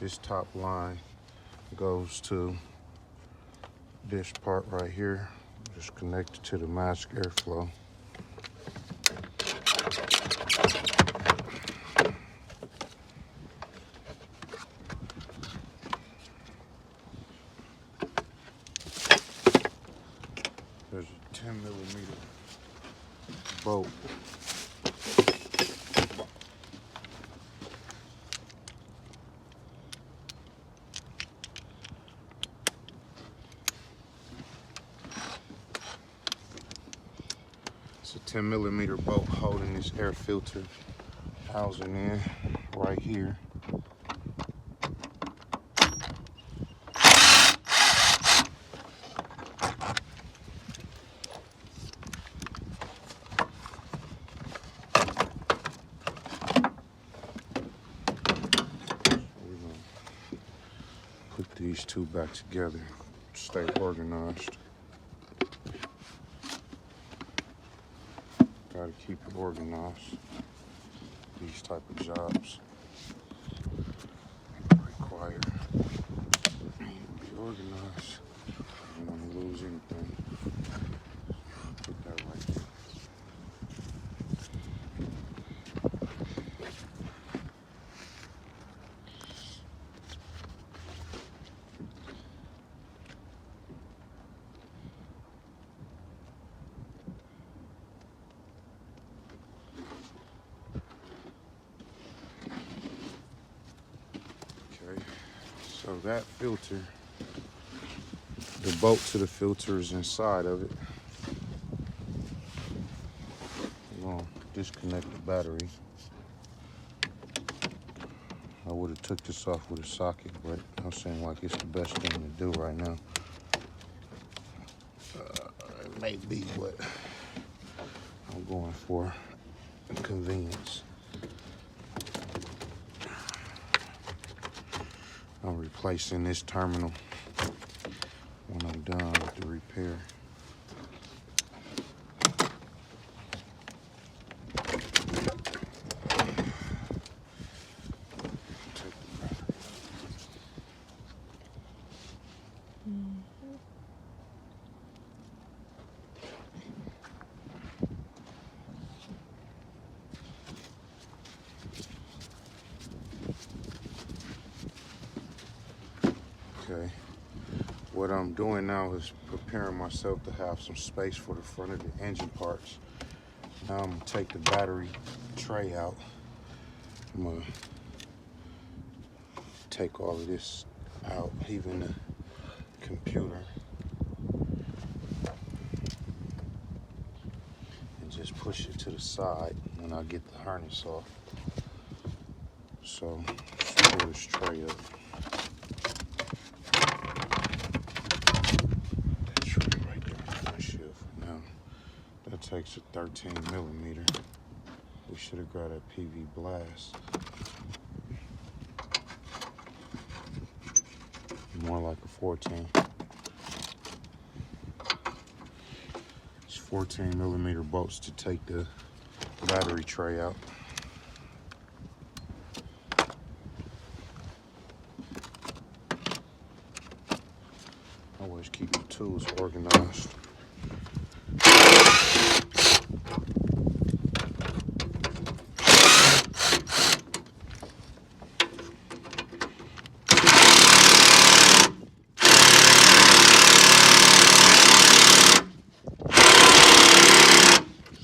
This top line goes to this part right here, just connected to the mask airflow. There's a 10mm bolt. It's a 10mm bolt holding this air filter housing in right here. Put these two back together, stay organized. Gotta keep it organized. These type of jobs require me to be organized. I don't want to lose anything. Put that right there. So that filter, the bolt to the filter is inside of it. We're gonna disconnect the battery. I would have took this off with a socket, but I'm saying like it's the best thing to do right now. It may be what I'm going for, convenience. I'm replacing this terminal when I'm done with the repair. Okay, what I'm doing now is preparing myself to have some space for the front of the engine parts. Now I'm gonna take the battery tray out. I'm gonna take all of this out, even the computer, and just push it to the side when I get the harness off. So, just pull this tray up. That takes a 13mm. We should have grabbed that PV Blast. More like a 14. It's 14mm bolts to take the battery tray out. Always keep your tools organized.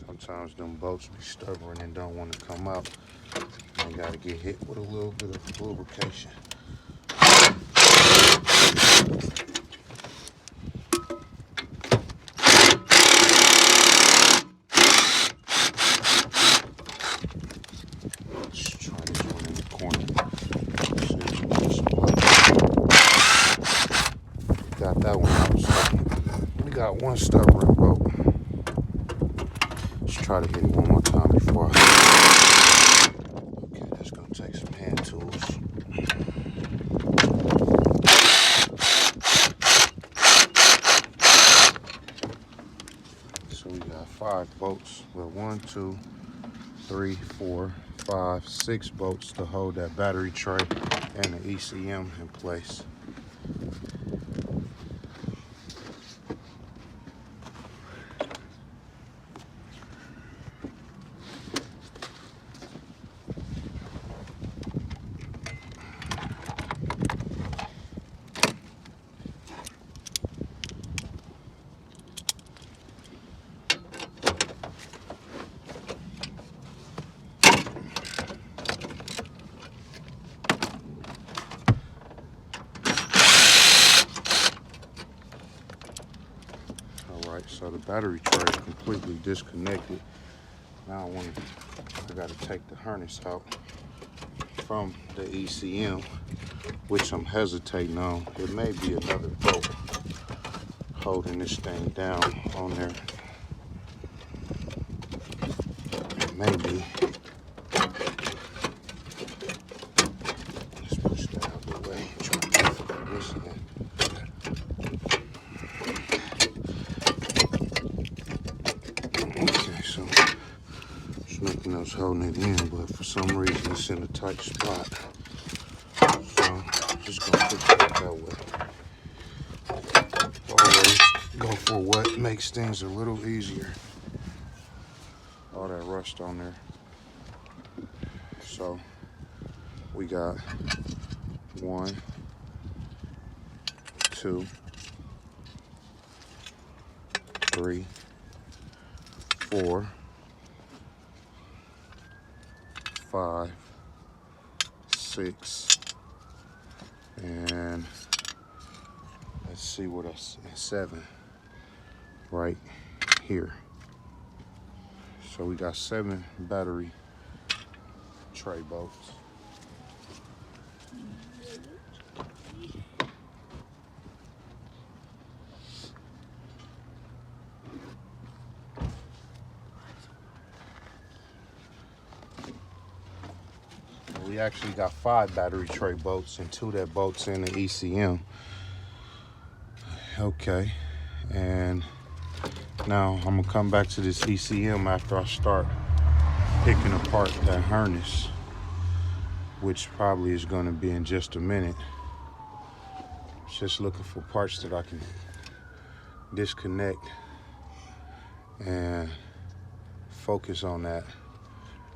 Sometimes them bolts be stubborn and don't want to come out. You gotta get hit with a little bit of lubrication. Let's try this one in the corner. Got that one out. So we got one stubborn bolt. Let's try to hit it one more time before okay, that's gonna take some hand tools. So we got 5 bolts. Well, 1, 2, 3, 4, 5, 6 bolts to hold that battery tray and the ECM in place. Alright, so the battery tray is completely disconnected. Now I gotta take the harness out from the ECM, which I'm hesitating on. It may be another bolt holding this thing down on there. It may be. Let's push that out of the way. Try to put this in. Okay, so there's nothing else holding it in, but for some reason it's in a tight spot. So I'm just gonna push it that way. Always go for what makes things a little easier. All that rust on there. So we got 1, 2, 3, 4, 5, 6, and let's see what else, 7 right here. So we got 7 battery tray bolts. We actually got 5 battery tray bolts and 2 that bolts in the ECM. Okay, and now I'm gonna come back to this ECM after I start picking apart that harness, which probably is gonna be in just a minute. Just looking for parts that I can disconnect and focus on that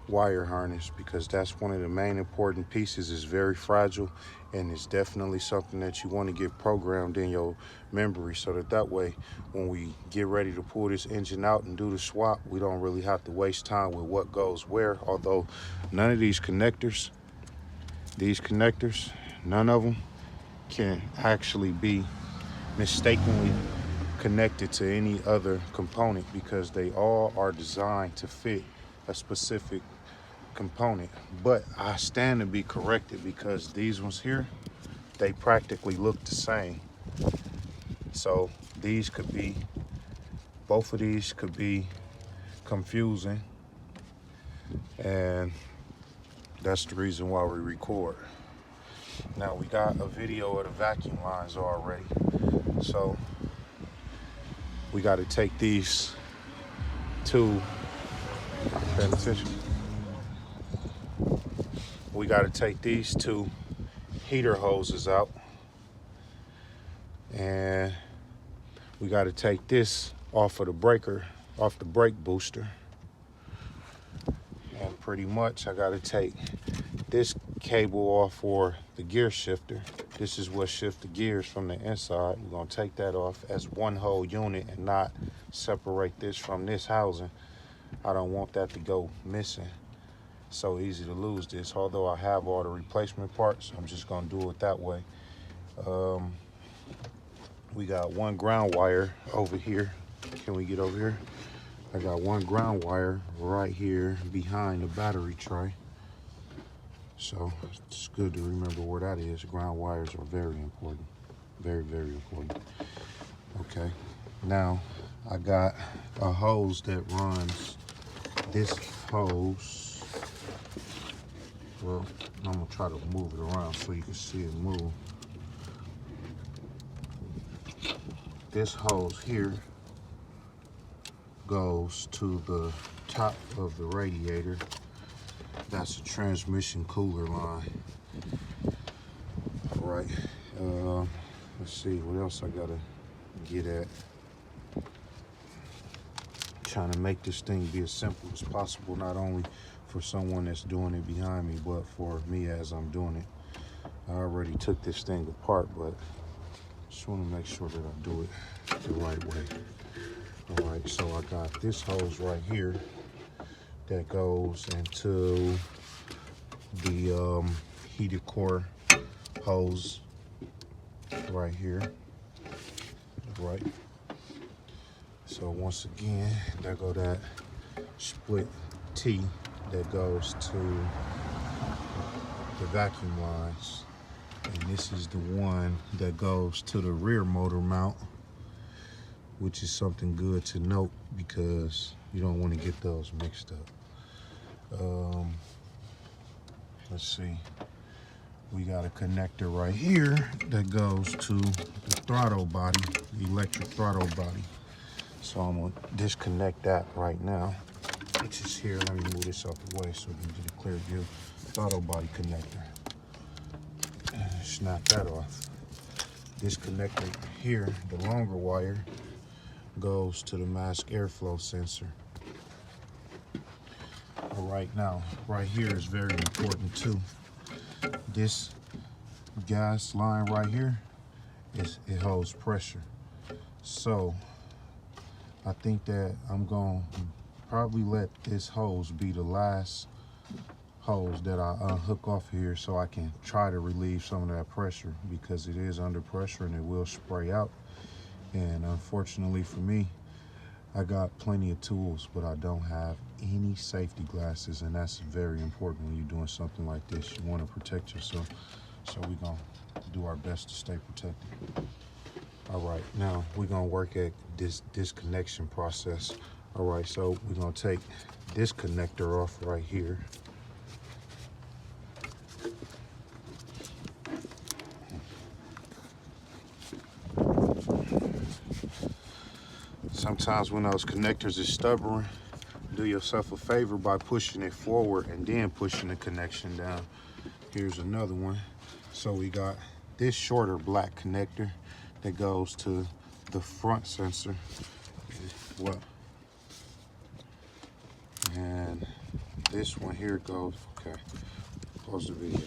wire harness, because that's one of the main important pieces. It's very fragile, and it's definitely something that you want to get programmed in your memory, so that way when we get ready to pull this engine out and do the swap, we don't really have to waste time with what goes where. Although none of these connectors, none of them can actually be mistakenly connected to any other component, because they all are designed to fit a specific component. But I stand to be corrected, because these ones here, they practically look the same. So these could be, both of these could be confusing, and that's the reason why we record. Now we got a video of the vacuum lines already, so we got to take these 2, pay attention. We got to take these 2 heater hoses out, and we got to take this off of the breaker, off the brake booster. And pretty much I got to take this cable off for the gear shifter. This is what shifts the gears from the inside. We're going to take that off as one whole unit and not separate this from this housing. I don't want that to go missing. So easy to lose this. Although I have all the replacement parts, I'm just gonna do it that way. We got 1 ground wire over here. Can we get over here? I got 1 ground wire right here behind the battery tray. So it's good to remember where that is. Ground wires are very important. Very, very important. Okay, now I got a hose that runs this hose. Well, I'm gonna try to move it around so you can see it move. This hose here goes to the top of the radiator. That's a transmission cooler line. right. Let's see what else I gotta get at. Trying to make this thing be as simple as possible, not only for someone that's doing it behind me, but for me as I'm doing it. I already took this thing apart, but just want to make sure that I do it the right way. All right, so I got this hose right here that goes into the heated core hose right here. Right. So once again, there go that split T that goes to the vacuum lines. And this is the one that goes to the rear motor mount, which is something good to note because you don't want to get those mixed up. Let's see. We got a connector right here that goes to the throttle body, the electric throttle body. So I'm gonna disconnect that right now, which is here. Let me move this out the way so we can get a clear view. Throttle body connector. Snap that off. This connector here, the longer wire, goes to the mask airflow sensor. All right, now, right here is very important too. This gas line right here, it holds pressure. So I think that I'm gonna probably let this hose be the last hose that I unhook off here so I can try to relieve some of that pressure, because it is under pressure and it will spray out. And unfortunately for me, I got plenty of tools, but I don't have any safety glasses, and that's very important when you're doing something like this. You want to protect yourself, so we're gonna do our best to stay protected. All right, now we're gonna work at this disconnection process. All right, so we're gonna take this connector off right here. Sometimes when those connectors are stubborn, do yourself a favor by pushing it forward and then pushing the connection down. Here's another one. So we got this shorter black connector that goes to the front sensor. Well, and this one here goes, okay, close the video.